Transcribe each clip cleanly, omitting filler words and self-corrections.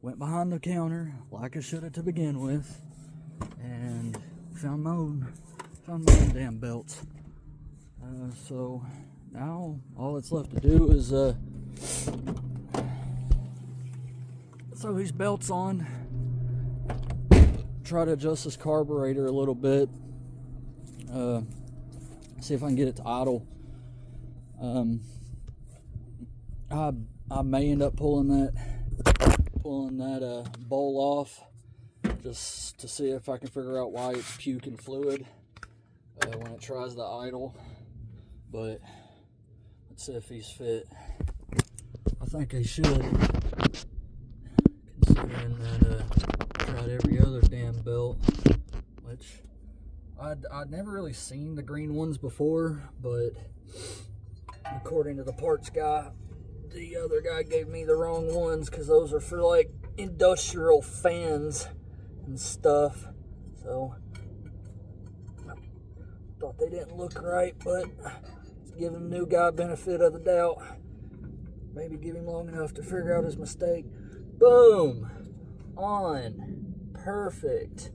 went behind the counter like I should have to begin with, and found my own damn belts. So now all that's left to do is throw these belts on, try to adjust this carburetor a little bit, see if I can get it to idle. I may end up pulling that bowl off just to see if I can figure out why it's puking fluid when it tries to idle. But let's see if he's fit. I think he should, considering that tried every other damn belt, which I'd never really seen the green ones before, but according to the parts guy, the other guy gave me the wrong ones because those are for like industrial fans and stuff. So I thought they didn't look right, but giving the new guy benefit of the doubt. Maybe give him long enough to figure out his mistake. Boom! On. Perfect.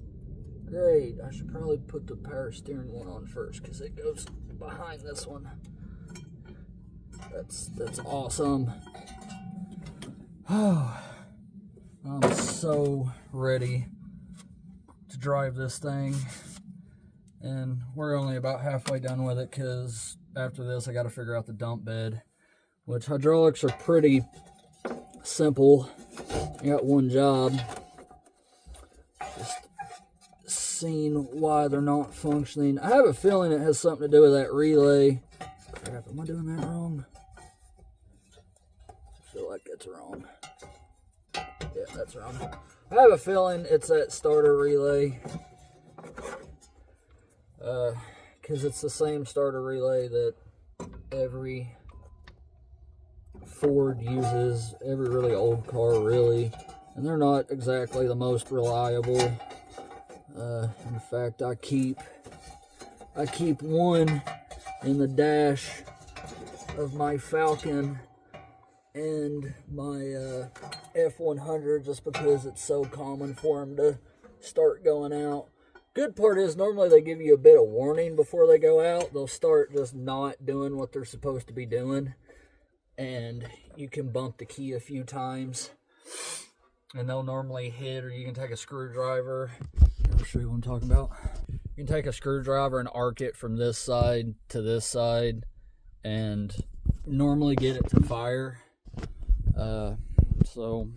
Great. I should probably put the power steering one on first because it goes behind this one. That's awesome. Oh, I'm so ready to drive this thing. And we're only about halfway done with it because after this I got to figure out the dump bed, which hydraulics are pretty simple. I got one job, just seeing why they're not functioning. I have a feeling it has something to do with that relay. Crap, am I doing that wrong? I feel like that's wrong. Yeah, that's wrong. I have a feeling it's that starter relay. Because it's the same starter relay that every Ford uses, every really old car really, and they're not exactly the most reliable. In fact, I keep one in the dash of my Falcon and my F100 just because it's so common for them to start going out. Good part is normally they give you a bit of warning before they go out. They'll start just not doing what they're supposed to be doing, and you can bump the key a few times and they'll normally hit, or you can take a screwdriver. I'll show you what I'm talking about. You can take a screwdriver and arc it from this side to this side and normally get it to fire. So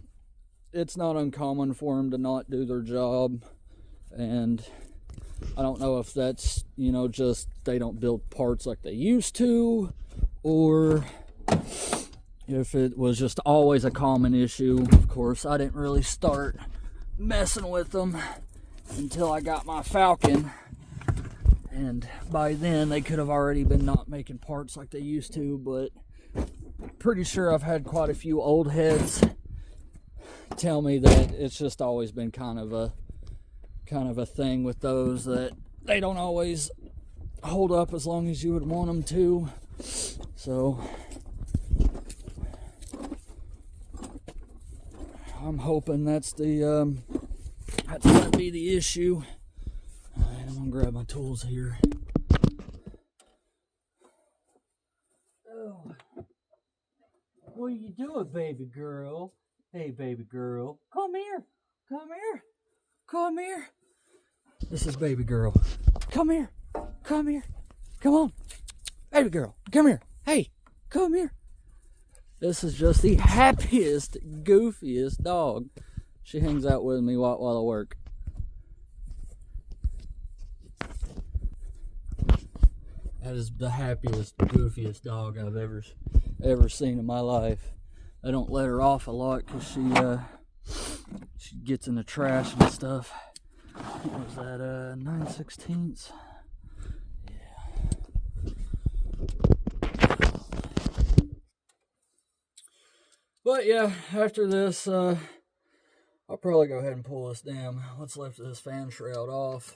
it's not uncommon for them to not do their job, and I don't know if that's, just they don't build parts like they used to, or if it was just always a common issue. Of course, I didn't really start messing with them until I got my Falcon, and by then they could have already been not making parts like they used to. But pretty sure I've had quite a few old heads tell me that it's just always been kind of a thing with those, that they don't always hold up as long as you would want them to. So I'm hoping that's gonna be the issue. All right, I'm gonna grab my tools here. Oh, what are you doing, baby girl? Hey, baby girl, come here, come here, come here. This is baby girl. Come here, come here, come on, baby girl, come here. Hey, come here. This is just the happiest, goofiest dog. She hangs out with me while I work. That is the happiest, goofiest dog I've ever seen in my life. I don't let her off a lot because she gets in the trash and stuff. What was that, 9/16? Yeah. But yeah, after this, I'll probably go ahead and pull this let's lift this fan shroud off.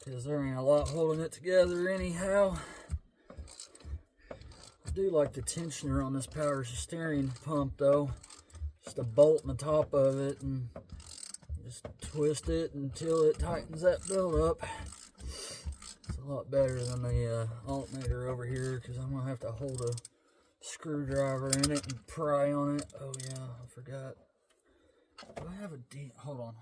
Because there ain't a lot holding it together anyhow. do like the tensioner on this power steering pump though. Just a bolt in the top of it and just twist it until it tightens that belt up. It's a lot better than the alternator over here because I'm gonna have to hold a screwdriver in it and pry on it. Oh yeah, I forgot. Do I have a hold on.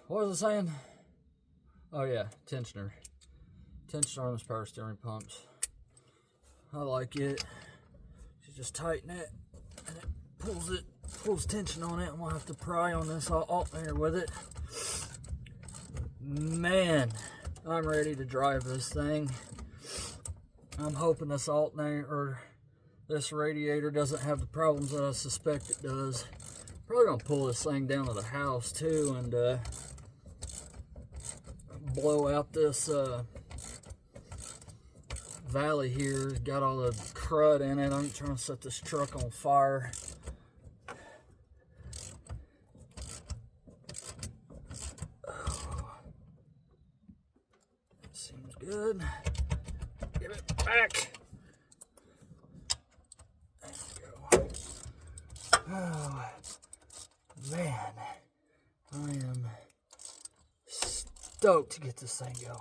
What was I saying? Oh yeah, tensioner. Tensioner on this power steering pumps. I like it. You just tighten it and it pulls tension on it. I'm gonna have to pry on this alternator with it. Man, I'm ready to drive this thing. I'm hoping this alternator or this radiator doesn't have the problems that I suspect it does. Probably gonna pull this thing down to the house too and blow out this valley here. It's got all the crud in it. I'm trying to set this truck on fire. Oh, that seems good. Give it back. There we go. Oh man, I am stoked to get this thing going.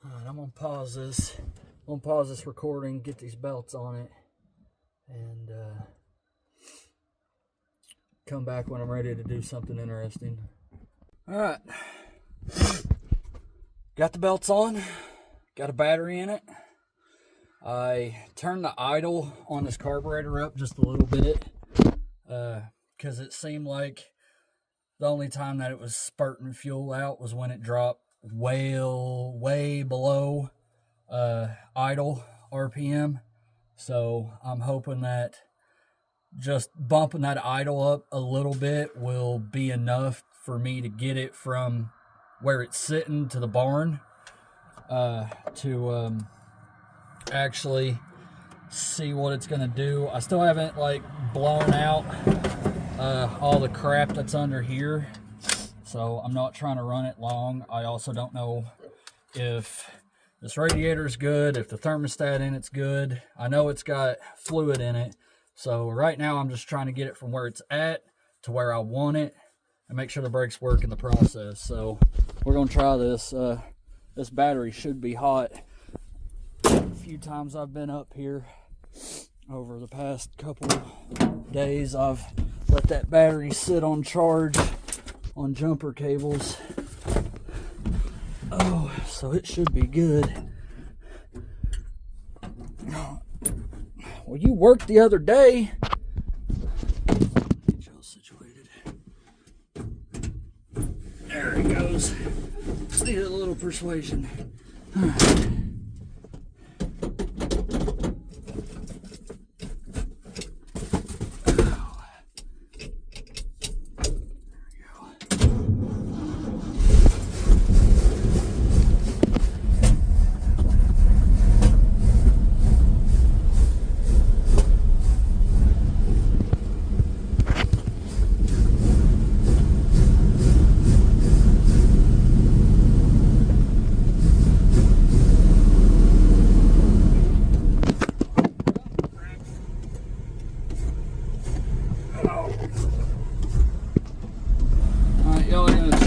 Alright, I'm gonna pause this. I'm gonna pause this recording, get these belts on it, and come back when I'm ready to do something interesting. Alright. Got the belts on, got a battery in it. I turned the idle on this carburetor up just a little bit because it seemed like the only time that it was spurting fuel out was when it dropped way below idle RPM. So I'm hoping that just bumping that idle up a little bit will be enough for me to get it from where it's sitting to the barn to actually see what it's gonna do. I still haven't like blown out all the crap that's under here, so I'm not trying to run it long. I also don't know if this radiator is good, if the thermostat in it's good. I know it's got fluid in it, so right now I'm just trying to get it from where it's at to where I want it and make sure the brakes work in the process. So we're gonna try this. This battery should be hot. A few times I've been up here over the past couple days, I've let that battery sit on charge on jumper cables. Oh, so it should be good. Well, you worked the other day. Get y'all situated. There he goes. Just needed a little persuasion.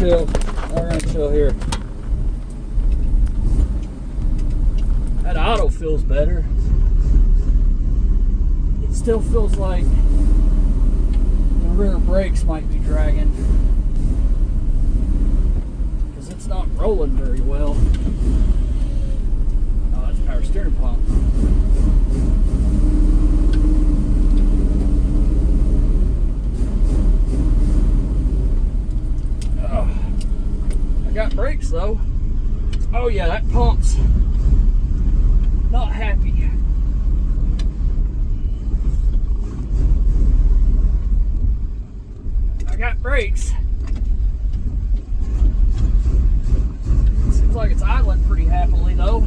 We're gonna chill here. That auto feels better. It still feels like the rear brakes might be dragging because it's not rolling very well. Oh, that's power steering pump. I got brakes not happy. I got brakes. Seems like it's idling pretty happily though.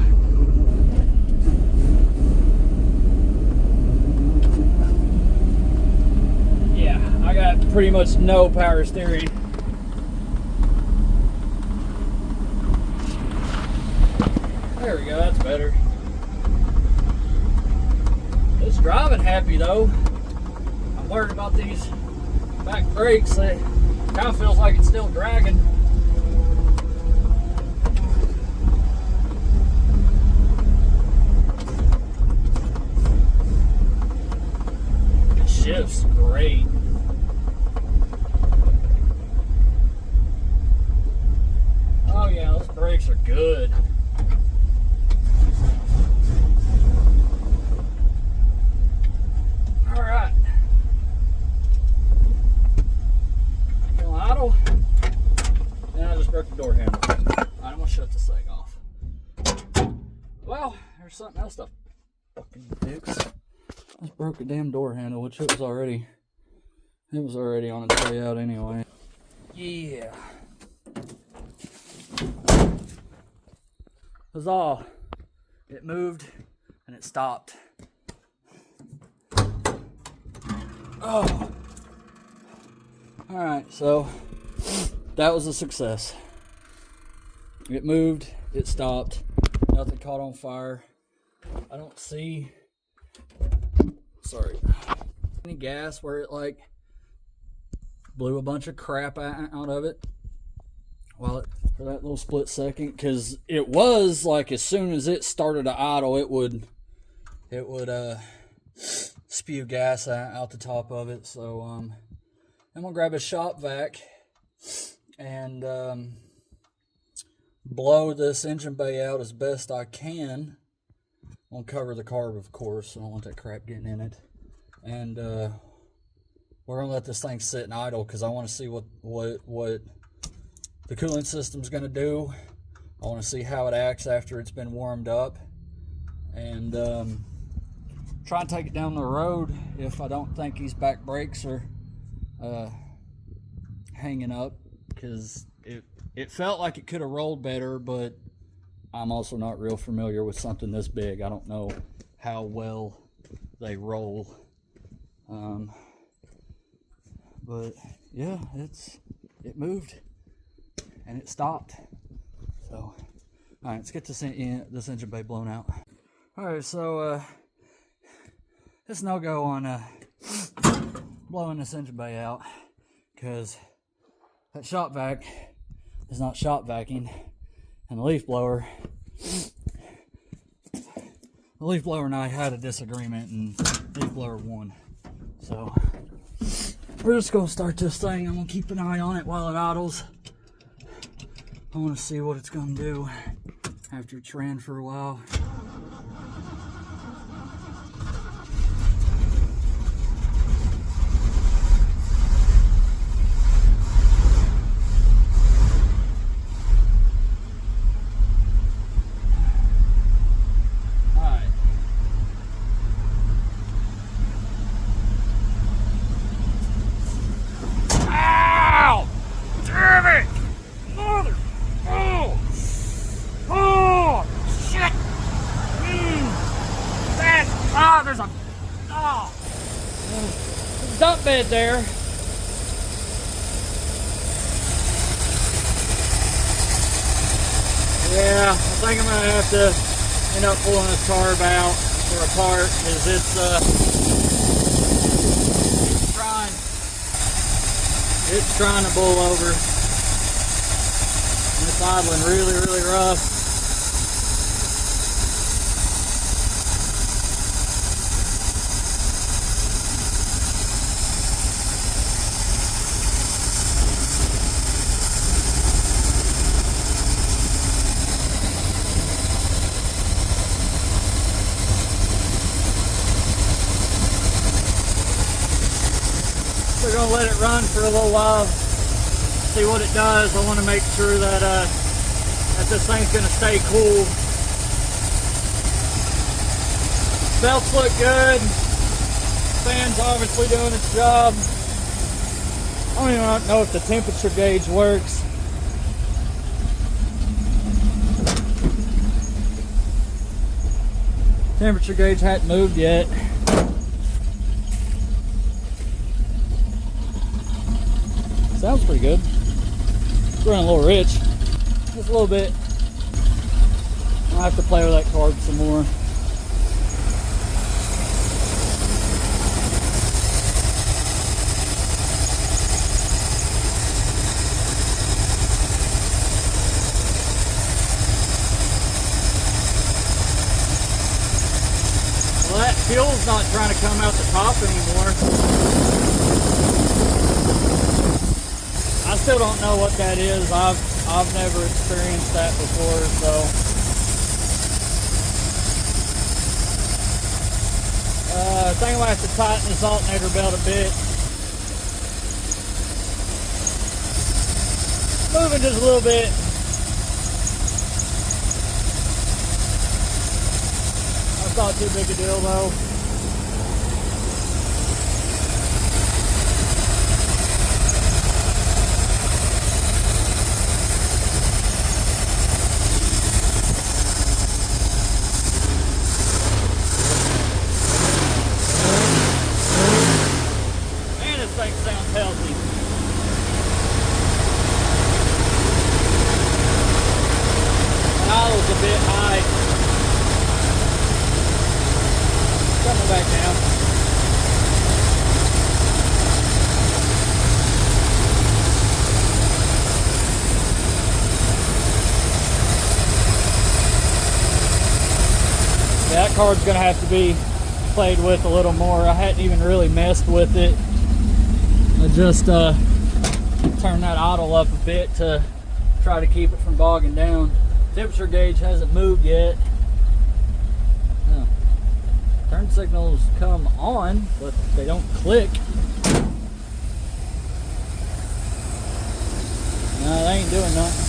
Yeah, I got pretty much no power steering. There we go, that's better. It's driving happy though. I'm worried about these back brakes. It kind of feels like it's still dragging. It shifts great. Oh yeah, those brakes are good. Alright. Feeling idle. And I just broke the door handle. Alright, I'm gonna shut this thing off. Well, there's something else to fucking fix. I just broke a damn door handle, which it was already on its way out anyway. Yeah. Huzzah. It moved and it stopped. Oh. Alright, so that was a success. It moved, it stopped, nothing caught on fire. I don't see, any gas where it like blew a bunch of crap out of it. Well, for that little split second, because it was like as soon as it started to idle, it would spew gas out the top of it. So I'm gonna grab a shop vac and blow this engine bay out as best I can. I'm gonna cover the carb, of course. I don't want that crap getting in it. And we're gonna let this thing sit and idle because I want to see what the cooling system's gonna do. I want to see how it acts after it's been warmed up, and try and take it down the road if I don't think these back brakes are hanging up, because it felt like it could have rolled better, but I'm also not real familiar with something this big. I don't know how well they roll. But yeah, it moved and it stopped. So, all right, let's get this engine bay blown out. All right, so it's no go on blowing this engine bay out because that shop vac is not shop vacuuming, and the leaf blower and I had a disagreement, and leaf blower won. So we're just gonna start this thing. I'm gonna keep an eye on it while it idles. I want to see what it's gonna do after it's ran for a while. Dump bed there. Yeah, I think I'm gonna have to end up pulling this carb out or apart because it's trying to boil over. And it's idling really rough. We're gonna let it run for a little while, see what it does. I want to make sure that that this thing's gonna stay cool. Belts look good. Fan's obviously doing its job. I don't even know if the temperature gauge works. Temperature gauge hadn't moved yet. Sounds pretty good. It's running a little rich. Just a little bit. I'll have to play with that carb some more. Well, that fuel's not trying to come out the top anymore. I still don't know what that is. I've never experienced that before, so I think I'm gonna have to tighten this alternator belt a bit. Moving just a little bit. That's not too big a deal though. Sounds healthy. Idle's a bit high. Coming back down. Yeah, that card's gonna have to be played with a little more. I hadn't even really messed with it. I just turned that idle up a bit to try to keep it from bogging down. Temperature gauge hasn't moved yet. Turn signals come on, but they don't click. No, they ain't doing nothing.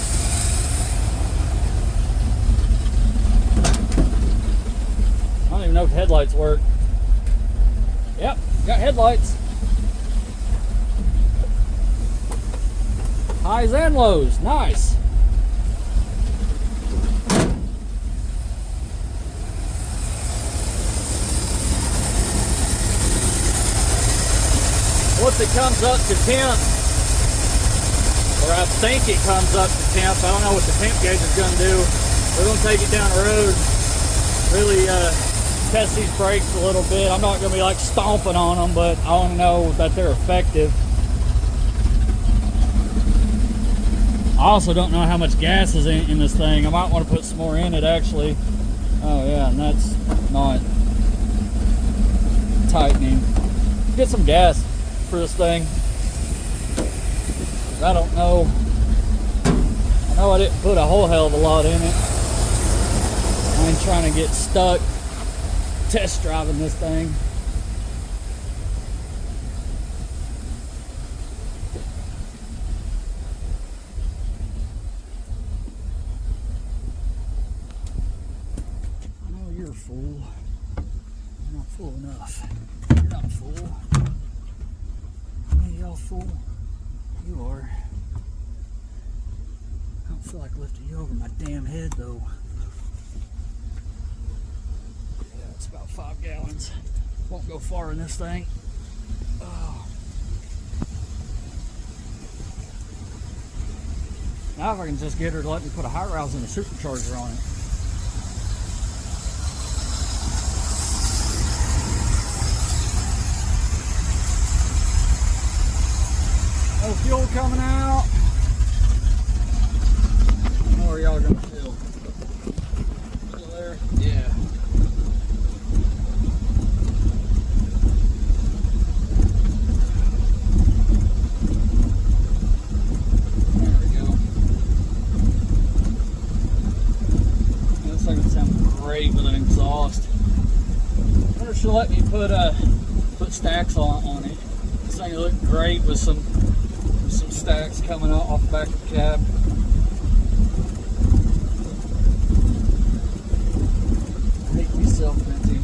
I don't even know if headlights work. Yep, got headlights. Highs and lows, nice. Once it comes up to temp, or I think it comes up to temp, I don't know what the temp gauge is going to do. We're going to take it down the road, really test these brakes a little bit. I'm not going to be like stomping on them, but I want to know that they're effective. I also don't know how much gas is in this thing. I might want to put some more in it actually. Oh yeah, and that's not tightening. Get some gas for this thing. I don't know. I know I didn't put a whole hell of a lot in it. I ain't trying to get stuck test driving this thing. Fool. You're not fool enough. You're not a fool. Any of y'all fool? You are. I don't feel like lifting you over my damn head though. Yeah, it's about 5 gallons. Won't go far in this thing. Oh. Now if I can just get her to let me put a high rouse and a supercharger on it. No fuel coming out. I know where y'all gonna fill. Still there? Yeah. There we go. This thing would sound great with an exhaust. I wonder if she'll let me put stacks on it. This thing would look great with some stacks coming out off the back of the cab. I hate to be self-venting.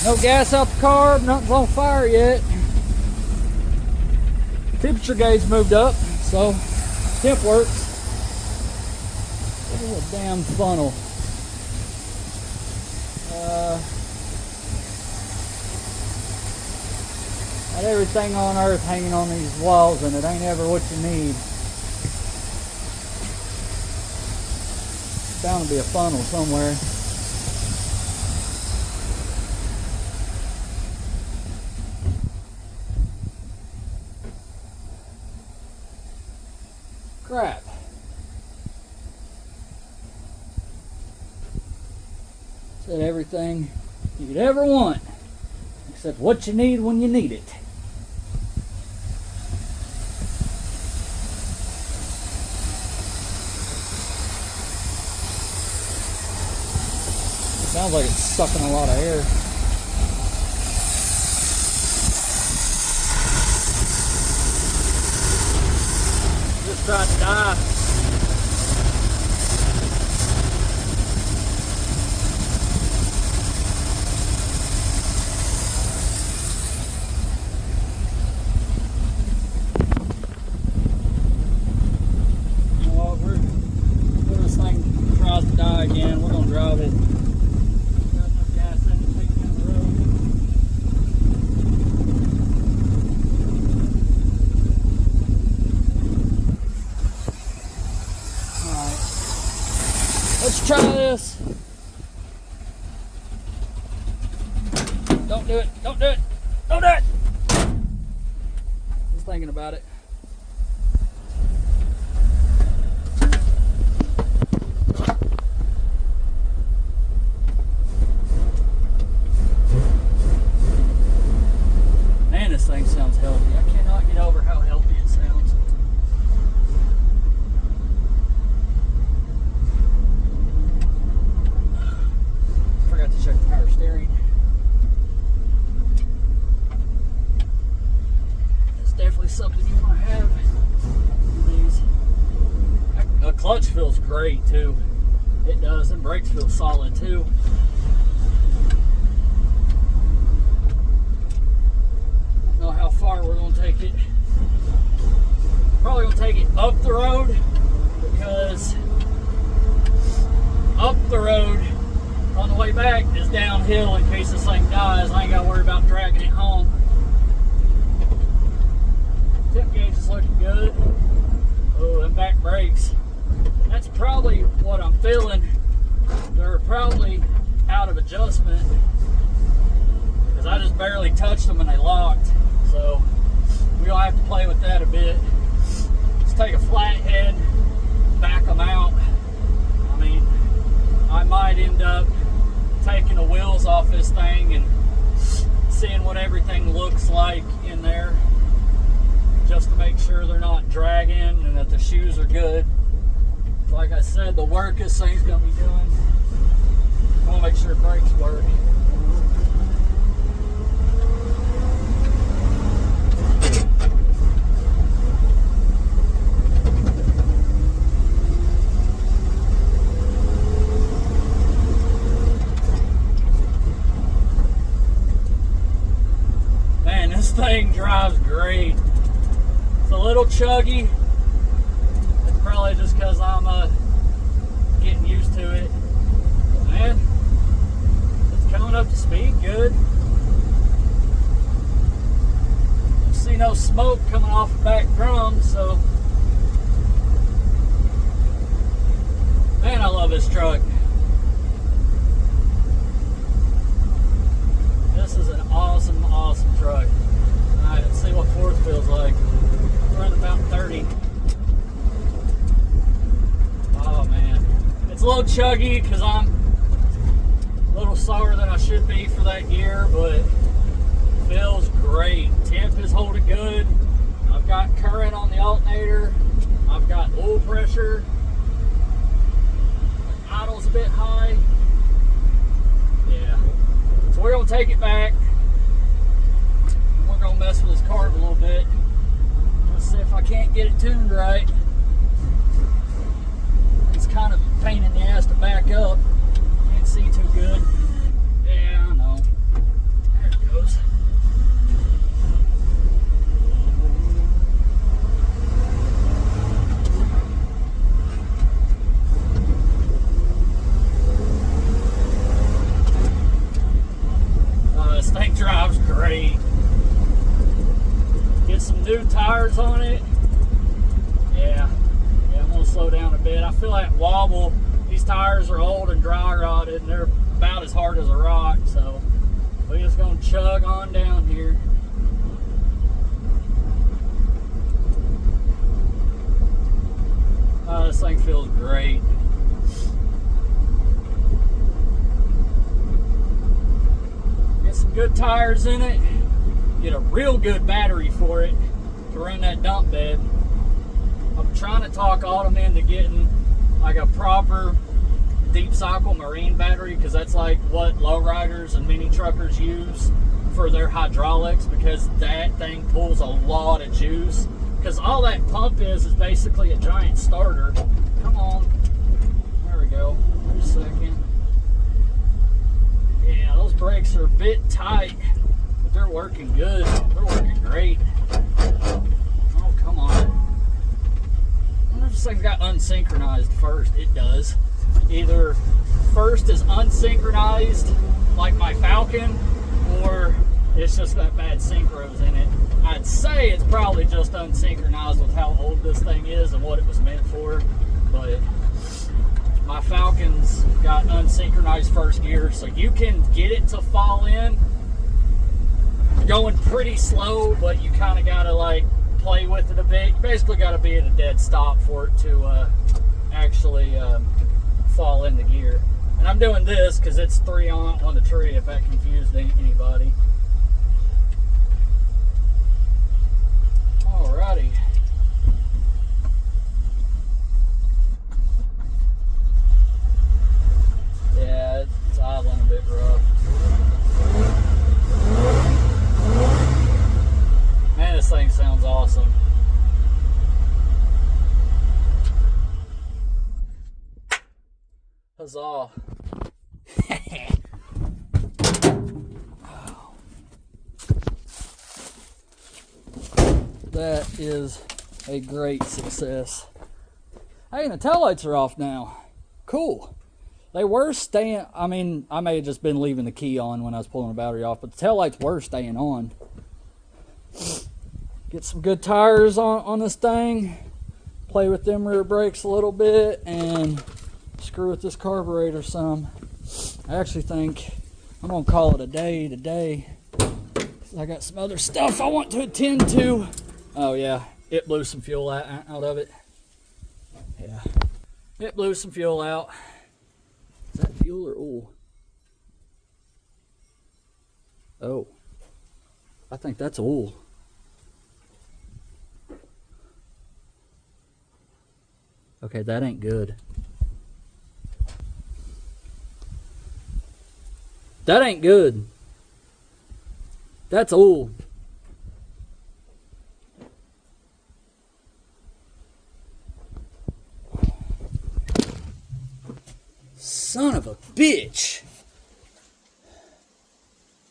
No gas out the carb, nothing's on fire yet. Temperature gauge moved up, so temp works. Look at that damn funnel. Not everything on earth hanging on these walls, and it ain't ever what you need. There's bound to be a funnel somewhere. Crap. Said everything you could ever want, except what you need when you need it. Sounds like it's sucking a lot of air. Just tried to die. You know what? When this thing tries to die again, we're gonna drive it. Let's try this. Don't do it. Don't do it. Don't do it. Just thinking about it. Man, this thing sounds healthy. I cannot get over how healthy it sounds. Check the power steering. It's definitely something you want to have in these. The clutch feels great too. It does, and brakes feel solid too. I don't know how far we're going to take it. Probably going to take it up the road, because up the road on the way back is downhill in case this thing dies. I ain't got to worry about dragging it home. Tip gauge is looking good. Oh, and back brakes. That's probably what I'm feeling. They're probably out of adjustment, because I just barely touched them and they locked. So we'll have to play with that a bit. Let's take a flathead, back them out. I mean, I might end up taking the wheels off this thing and seeing what everything looks like in there, just to make sure they're not dragging and that the shoes are good. Like I said, the work this thing's going to be doing, I want to make sure brakes work. This thing drives great. It's a little chuggy. It's probably just because I'm getting used to it. But man, it's coming up to speed good. Don't see no smoke coming off the back drum, so man, I love this truck. This is an awesome, awesome truck. Alright, let's see what fourth feels like. We're at about 30. Oh man. It's a little chuggy because I'm a little slower than I should be for that gear, but it feels great. Temp is holding good. I've got current on the alternator. I've got oil pressure. Idle's a bit high. Yeah. So we're going to take it back. We're going to mess with this carb a little bit. Let's see if I can't get it tuned right. It's kind of a pain in the ass to back up. Can't see too good. Yeah, I know. tires on it. Yeah, I'm gonna slow down a bit. I feel that wobble. These tires are old and dry rotted, and they're about as hard as a rock, so we're just gonna chug on down here. Oh, this thing feels great. Get some good tires in it. Get a real good battery for it to run that dump bed. I'm trying to talk Autumn into getting like a proper deep cycle marine battery, because that's like what lowriders and mini truckers use for their hydraulics, because that thing pulls a lot of juice. Because all that pump is basically a giant starter. Come on. There we go. Wait a second. Yeah, those brakes are a bit tight, but they're working good. They're working great. Oh, come on. I wonder if this thing's got unsynchronized first. It does. Either first is unsynchronized, like my Falcon, or it's just got bad synchros in it. I'd say it's probably just unsynchronized with how old this thing is and what it was meant for, but my Falcon's got unsynchronized first gear, so you can get it to fall in going pretty slow, but you kind of got to like play with it a bit. You basically got to be at a dead stop for it to actually fall into gear. And I'm doing this because it's 3 on the tree, if that confused anybody. Alrighty. Yeah, it's idling a bit rough. Man, this thing sounds awesome. Huzzah. That is a great success. Hey, and the taillights are off now. Cool. They were staying, I mean, I may have just been leaving the key on when I was pulling the battery off, but the taillights were staying on. Get some good tires on this thing. Play with them rear brakes a little bit and screw with this carburetor some. I actually think I'm gonna call it a day today. I got some other stuff I want to attend to. Oh yeah, it blew some fuel out of it. Yeah, it blew some fuel out. Is that fuel or oil? Oh, I think that's oil. Okay, that ain't good. That ain't good. That's oil. Son of a bitch.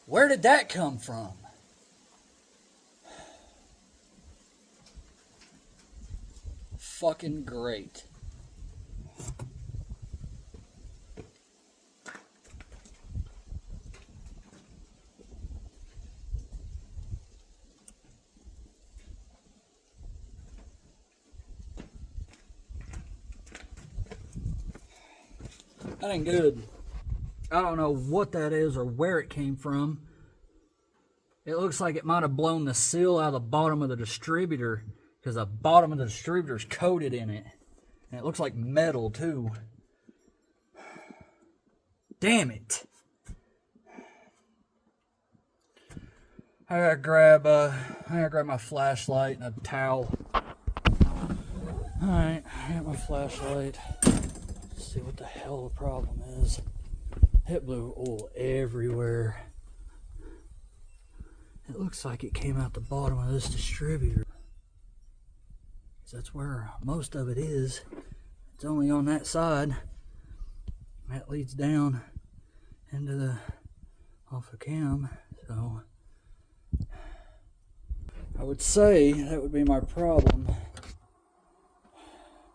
Where did that come from? Fucking great. That ain't good. I don't know what that is or where it came from. It looks like it might have blown the seal out of the bottom of the distributor, because the bottom of the distributor is coated in it. And it looks like metal too. Damn it. I gotta grab my flashlight and a towel. Alright, I got my flashlight. Let's see what the hell the problem is. It blew oil everywhere. It looks like it came out the bottom of this distributor. That's where most of it is. It's only on that side. That leads down into the off of cam. So I would say that would be my problem.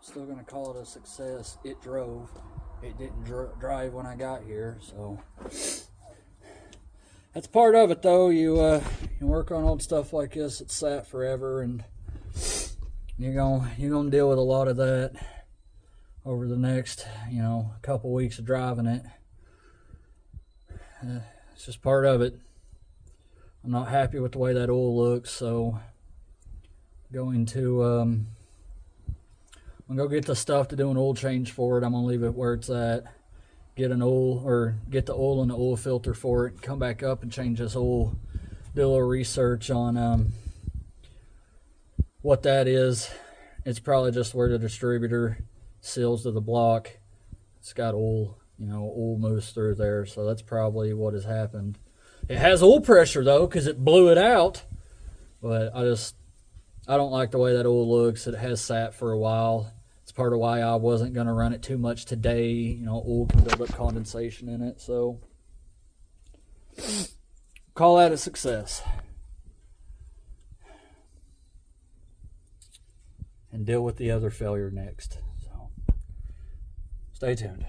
Still gonna call it a success. It drove. It didn't drive when I got here, so that's part of it though. You work on old stuff like this, it's sat forever, and you're gonna deal with a lot of that over the next, couple weeks of driving it. It's just part of it. I'm not happy with the way that oil looks, so I'm gonna go get the stuff to do an oil change for it. I'm gonna leave it where it's at. Get the oil and the oil filter for it. Come back up and change this oil. Do a little research on what that is. It's probably just where the distributor seals to the block. It's got oil, oil moves through there, so that's probably what has happened. It has oil pressure though, because it blew it out. But I don't like the way that oil looks. It has sat for a while. It's part of why I wasn't going to run it too much today. Oil can build up condensation in it, so call that a success. And deal with the other failure next. So stay tuned.